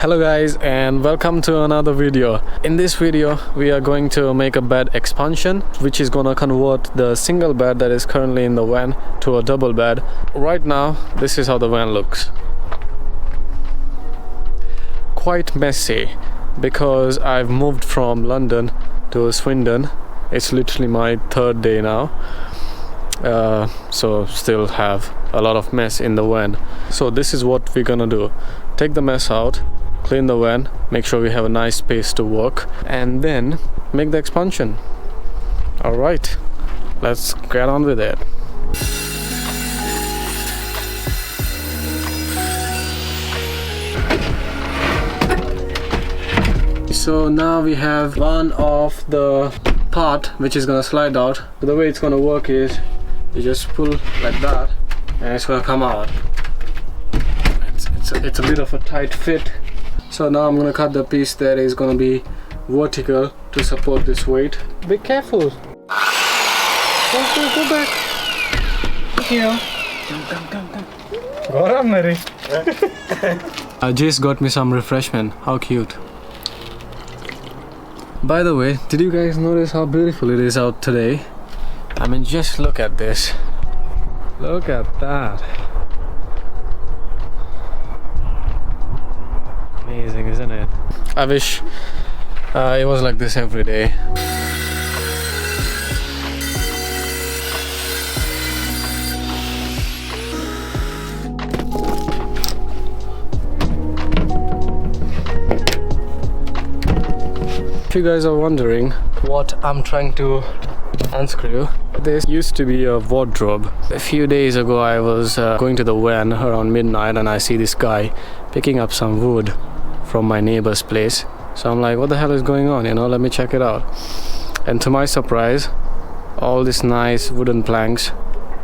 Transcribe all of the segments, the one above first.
Hello guys, and welcome to another video. In this video we are going to make a bed expansion, which is gonna convert the single bed that is currently in the van to a double bed. Right now this is how the van looks. Quite messy because I've moved from London to Swindon. It's literally my third day now, so still have a lot of mess in the van. So this is what we're gonna do: take the mess out, clean the van, make sure we have a nice space to work, and then make the expansion. All right, let's get on with it. So now we have one of the part which is gonna slide out. The way it's gonna work is you just pull like that and it's gonna come out. It's a bit of a tight fit. So now I'm gonna cut the piece that is gonna be vertical to support this weight. Be careful. Go back. Here. Come. Go on, Mary. Jace got me some refreshment. How cute. By the way, did you guys notice how beautiful it is out today? I mean, just look at this. Look at that. Amazing, isn't it? I wish it was like this every day. If you guys are wondering what I'm trying to unscrew, this used to be a wardrobe. A few days ago I was going to the van around midnight and I see this guy picking up some wood from my neighbor's place. So I'm like, what the hell is going on, let me check it out. And to my surprise, all these nice wooden planks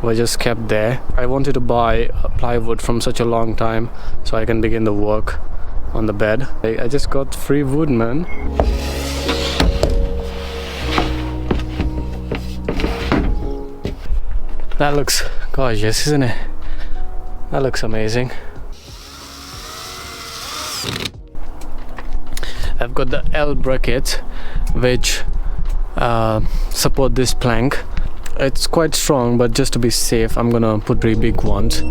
were just kept there. I wanted to buy plywood from such a long time so I can begin the work on the bed. I just got free wood, man. That looks gorgeous, isn't it? That looks amazing. I've got the L brackets which support this plank. It's quite strong, but just to be safe I'm gonna put pretty big ones.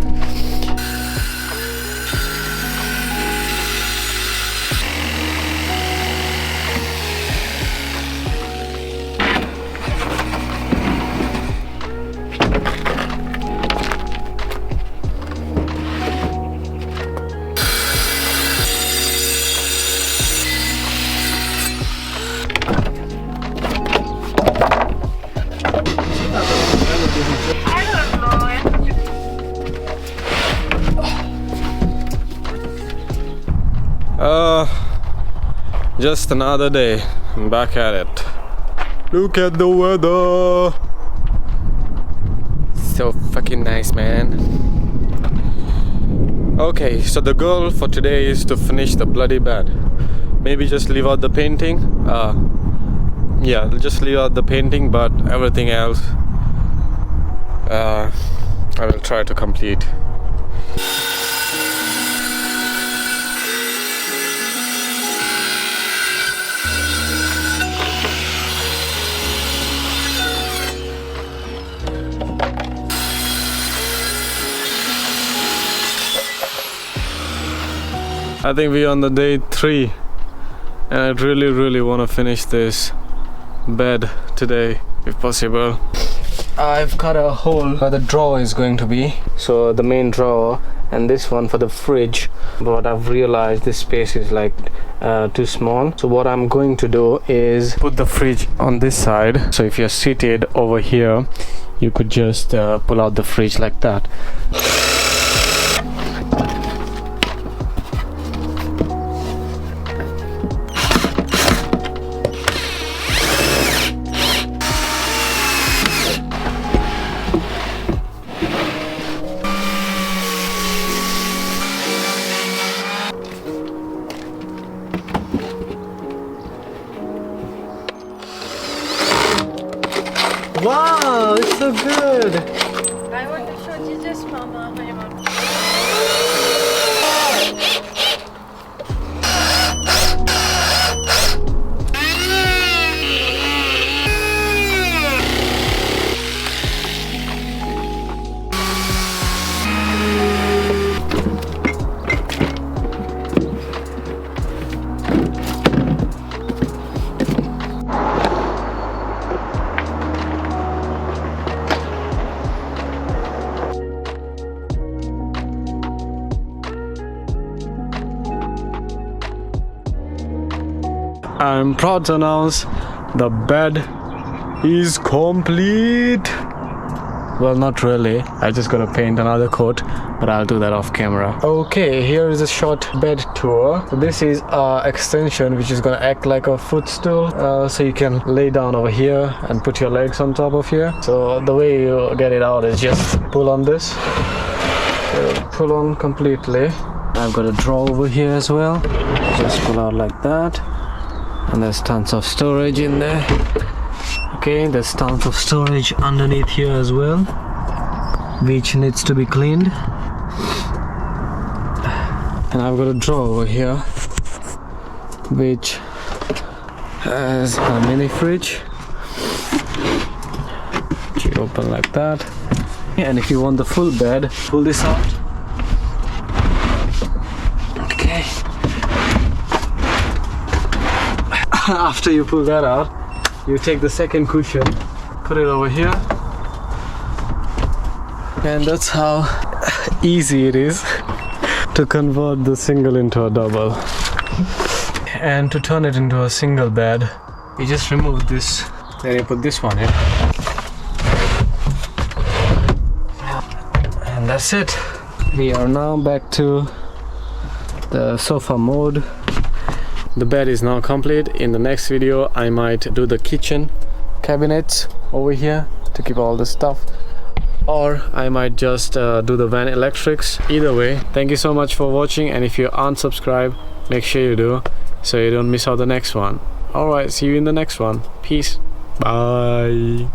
Just another day. I'm back at it. Look at the weather. So fucking nice, man. Okay, so the goal for today is to finish the bloody bed. Maybe just leave out the painting. Yeah, just leave out the painting, but everything else I will try to complete. I think we're on the day 3 and I really want to finish this bed today if possible. I've cut a hole where the drawer is going to be, so the main drawer, and this one for the fridge, but I've realized this space is like too small. So what I'm going to do is put the fridge on this side, so if you're seated over here you could just pull out the fridge like that. Wow, it's so good. I want to show you this, Mama. I'm proud to announce the bed is complete. Well, not really. I just gotta paint another coat, but I'll do that off camera. Okay, here is a short bed tour. So this is our extension, which is gonna act like a footstool. So you can lay down over here and put your legs on top of here. So the way you get it out is just pull on this. Pull on completely. I've got a drawer over here as well. Just pull out like that. And there's tons of storage in there. Okay, there's tons of storage underneath here as well, which needs to be cleaned. And I've got a drawer over here, which has a mini fridge, which you open like that. And if you want the full bed, pull this out. Okay. After you pull that out, you take the second cushion, put it over here, and that's how easy it is to convert the single into a double. And to turn it into a single bed, you just remove this, then you put this one in, and that's it. We are now back to the sofa mode. The bed is now complete. In the next video I might do the kitchen cabinets over here to keep all the stuff, or I might just do the van electrics. Either way, thank you so much for watching, and if you aren't subscribed, make sure you do so you don't miss out the next one. Alright, see you in the next one. Peace. Bye.